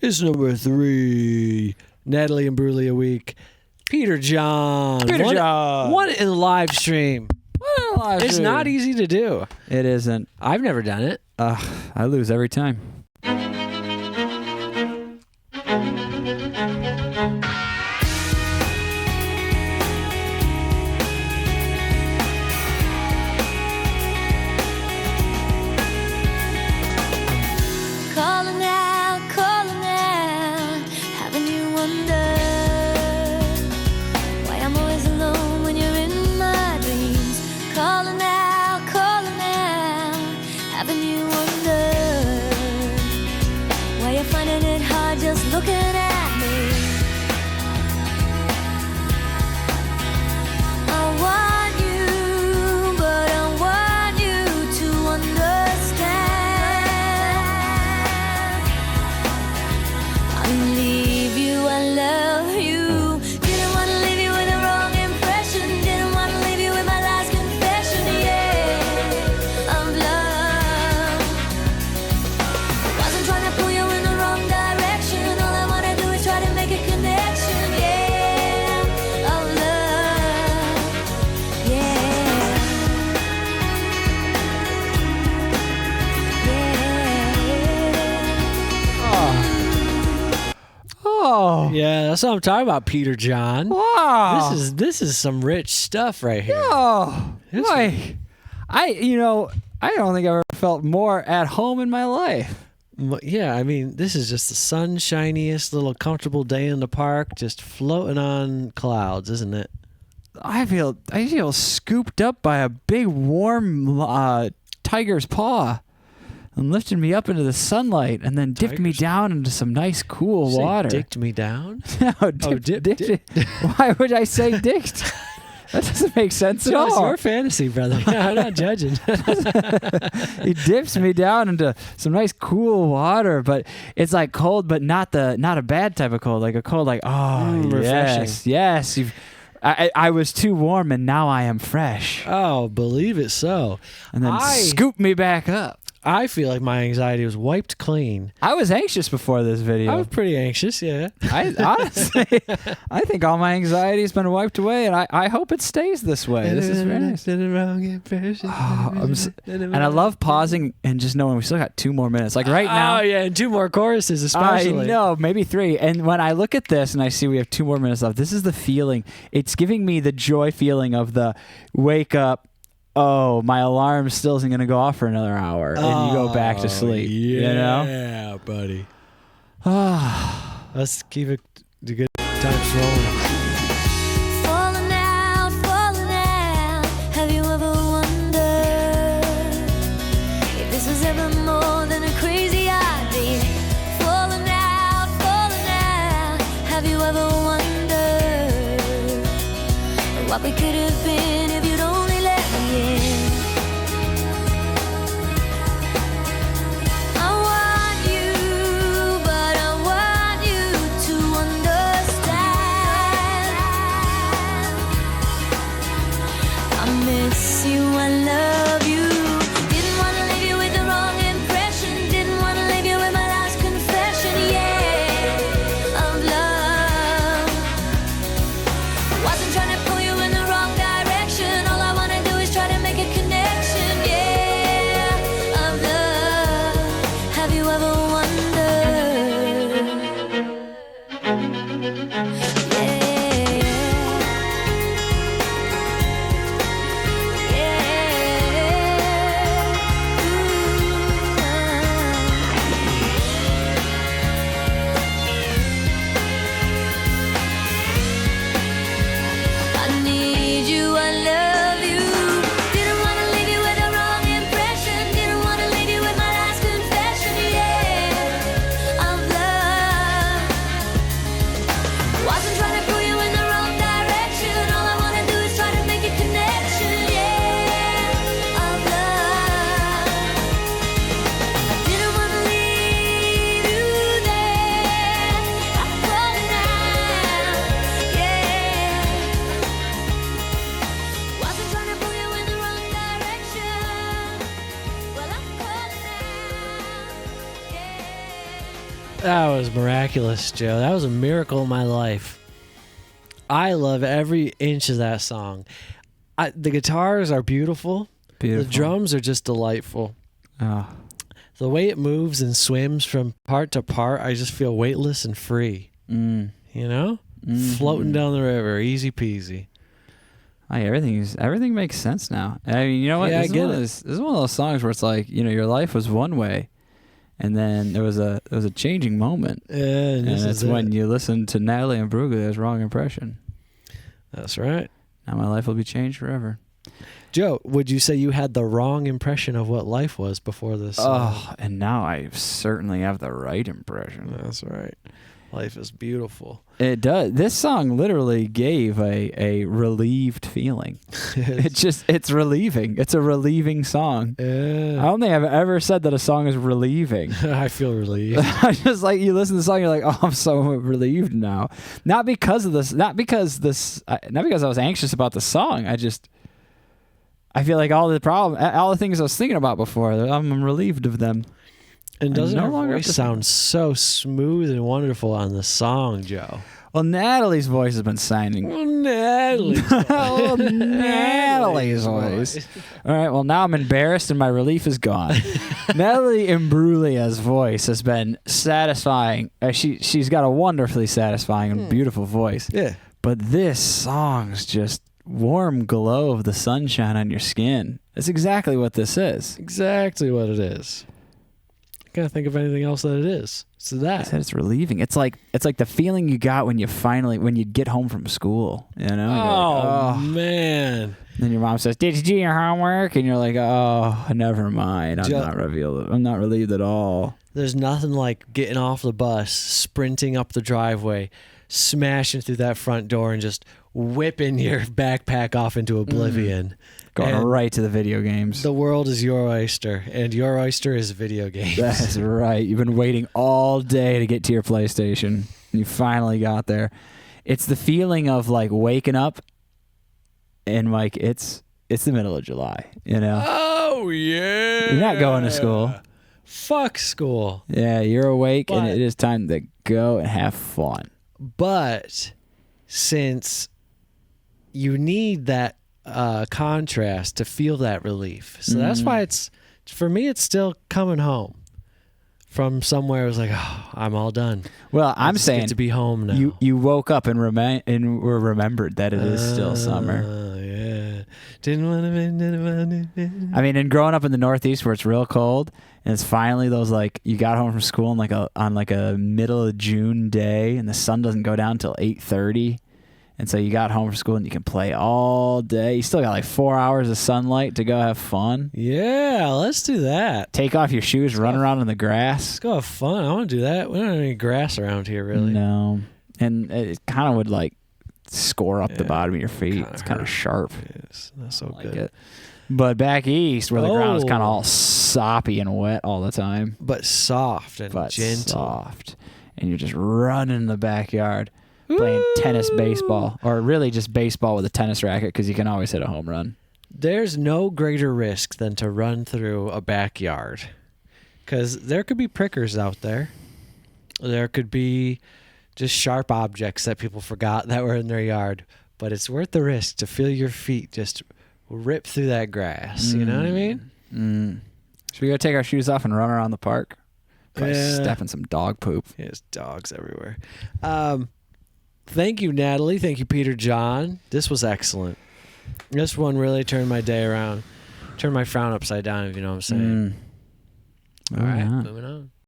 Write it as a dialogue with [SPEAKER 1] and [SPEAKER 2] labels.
[SPEAKER 1] It's number 3. Natalie Imbruglia week. Peter John. Won it in the live stream. It's not easy to do.
[SPEAKER 2] It isn't.
[SPEAKER 1] I've never done it.
[SPEAKER 2] I lose every time.
[SPEAKER 3] Calling out, having you wonder why I'm always alone when you're in my dreams. Calling out, having you wonder why you're finding it hard just looking at me. I want you, but I want you to understand. I leave you, I love you. Didn't want to leave you with the wrong impression. Didn't want to leave you with my last confession, yeah, of love. Wasn't trying to pull you in the wrong direction. All I want to do is try to make a connection, yeah, of love, yeah,
[SPEAKER 2] Oh.
[SPEAKER 1] Yeah, that's what I'm talking about, Peter John.
[SPEAKER 2] Wow.
[SPEAKER 1] This is some rich stuff right here.
[SPEAKER 2] Oh.
[SPEAKER 1] It's-
[SPEAKER 2] Boy. I don't think I've ever felt more at home in my life.
[SPEAKER 1] Yeah, I mean, this is just the sunshiniest little comfortable day in the park, just floating on clouds, isn't it?
[SPEAKER 2] I feel scooped up by a big warm tiger's paw and lifted me up into the sunlight and then dipped me
[SPEAKER 1] Tiger's-
[SPEAKER 2] down into some nice cool
[SPEAKER 1] Say,
[SPEAKER 2] water.
[SPEAKER 1] dicked me down.
[SPEAKER 2] No,
[SPEAKER 1] dipped.
[SPEAKER 2] Why would I say dicked? That doesn't make sense at
[SPEAKER 1] It's
[SPEAKER 2] all.
[SPEAKER 1] your fantasy, brother. I'm not judging.
[SPEAKER 2] He dips me down into some nice cool water, but it's like cold, but not a bad type of cold, like a cold like
[SPEAKER 1] refreshing.
[SPEAKER 2] yes. I was too warm and now I am fresh.
[SPEAKER 1] Oh, believe it so.
[SPEAKER 2] And then scoop me back up.
[SPEAKER 1] I feel like my anxiety was wiped clean.
[SPEAKER 2] I was anxious before this video.
[SPEAKER 1] I was pretty anxious, yeah.
[SPEAKER 2] I honestly, I think all my anxiety has been wiped away, and I hope it stays this way. This is very nice. And I love pausing and just knowing we still got 2 more minutes. Like right now.
[SPEAKER 1] Oh, yeah, and 2 more choruses especially.
[SPEAKER 2] I know, maybe 3. And when I look at this and I see we have 2 more minutes left, this is the feeling. It's giving me the joy feeling of the wake up. Oh, my alarm still isn't going to go off for another hour, and you go back to sleep.
[SPEAKER 1] Yeah,
[SPEAKER 2] you know?
[SPEAKER 1] Yeah, buddy. Let's keep it the good times rolling.
[SPEAKER 3] falling out. Have you ever wondered if this was ever more than a crazy idea? Falling out. Have you ever wondered what we could have been if you'd only let me in? I want you, but I want you to understand. I miss you, I love you. Didn't want to leave you with the wrong impression. Didn't want to leave you with my last confession, yeah, of love. Wasn't trying to pull you in the wrong direction.
[SPEAKER 1] was miraculous, Joe. That was a miracle in my life. I love every inch of that song. The guitars are beautiful. The drums are just delightful.
[SPEAKER 2] Oh.
[SPEAKER 1] The way it moves and swims from part to part, I just feel weightless and free. You know?
[SPEAKER 2] Mm-hmm.
[SPEAKER 1] Floating down the river, easy peasy.
[SPEAKER 2] Everything makes sense now. I mean, you know what?
[SPEAKER 1] Yeah, I get it.
[SPEAKER 2] This is one of those songs where it's like, you know, your life was one way, and then there was a changing moment.
[SPEAKER 1] And
[SPEAKER 2] that's when you listen to Natalie Imbruglia's Wrong Impression.
[SPEAKER 1] That's right.
[SPEAKER 2] Now my life will be changed forever.
[SPEAKER 1] Joe, would you say you had the wrong impression of what life was before this?
[SPEAKER 2] And now I certainly have the right impression.
[SPEAKER 1] That's right. Life is beautiful.
[SPEAKER 2] It does. This song literally gave a relieved feeling. It's relieving. It's a relieving song.
[SPEAKER 1] Yeah.
[SPEAKER 2] I don't think I've ever said that a song is relieving.
[SPEAKER 1] I feel relieved.
[SPEAKER 2] I just like you listen to the song, you're like, oh, I'm so relieved now. Not because of this. Not because I was anxious about the song. I feel like all the things I was thinking about before, I'm relieved of them.
[SPEAKER 1] And doesn't her voice sound so smooth and wonderful on the song, Joe?
[SPEAKER 2] Well, Natalie's voice has been sounding.
[SPEAKER 1] Well, Natalie's
[SPEAKER 2] voice. All right, well, now I'm embarrassed and my relief is gone. Natalie Imbruglia's voice has been satisfying. She's got a wonderfully satisfying and beautiful voice.
[SPEAKER 1] Yeah.
[SPEAKER 2] But this song's just warm glow of the sunshine on your skin. That's exactly what this is.
[SPEAKER 1] Exactly what it is. I can't think of anything else that it is. It's that.
[SPEAKER 2] I said it's relieving. It's like the feeling you got when you get home from school. You know?
[SPEAKER 1] Oh, man.
[SPEAKER 2] And then your mom says, "Did you do your homework?" And you're like, "Oh, never mind. I'm not relieved at all."
[SPEAKER 1] There's nothing like getting off the bus, sprinting up the driveway, smashing through that front door, and just whipping your backpack off into oblivion.
[SPEAKER 2] Going right to the video games.
[SPEAKER 1] The world is your oyster, and your oyster is video games.
[SPEAKER 2] That's right. You've been waiting all day to get to your PlayStation, and you finally got there. It's the feeling of like waking up, and like it's the middle of July, you know?
[SPEAKER 1] Oh, yeah.
[SPEAKER 2] You're not going to school.
[SPEAKER 1] Fuck school.
[SPEAKER 2] Yeah, you're awake, and it is time to go and have fun.
[SPEAKER 1] But since you need that contrast to feel that relief. So that's why for me, it's still coming home from somewhere. It was like, oh, I'm all done.
[SPEAKER 2] Well, I'm saying
[SPEAKER 1] get to be home now.
[SPEAKER 2] You woke up and were remembered that it is still summer.
[SPEAKER 1] Yeah. Didn't want to.
[SPEAKER 2] I mean, and growing up in the Northeast where it's real cold, and it's finally those like you got home from school on a middle of June day, and the sun doesn't go down till 8:30. And so you got home from school and you can play all day. You still got like 4 hours of sunlight to go have fun.
[SPEAKER 1] Yeah, let's do that.
[SPEAKER 2] Take off your shoes, run around in the grass.
[SPEAKER 1] Let's go have fun. I want to do that. We don't have any grass around here, really.
[SPEAKER 2] No. And it kind of would like score up the bottom of your feet. It's kind of sharp.
[SPEAKER 1] It's not so
[SPEAKER 2] I
[SPEAKER 1] good.
[SPEAKER 2] like it. But back east, where the ground is kind of all soppy and wet all the time.
[SPEAKER 1] But soft and gentle.
[SPEAKER 2] Soft. And you're just running in the backyard. Playing tennis baseball, or really just baseball with a tennis racket, because you can always hit a home run.
[SPEAKER 1] There's no greater risk than to run through a backyard, because there could be prickers out there. There could be just sharp objects that people forgot that were in their yard, but it's worth the risk to feel your feet just rip through that grass. You know what I mean?
[SPEAKER 2] Should we go take our shoes off and run around the park? Probably step in some dog poop.
[SPEAKER 1] There's dogs everywhere. Thank you, Natalie. Thank you, Peter John. This was excellent. This one really turned my day around. Turned my frown upside down, if you know what I'm saying. All right, moving on.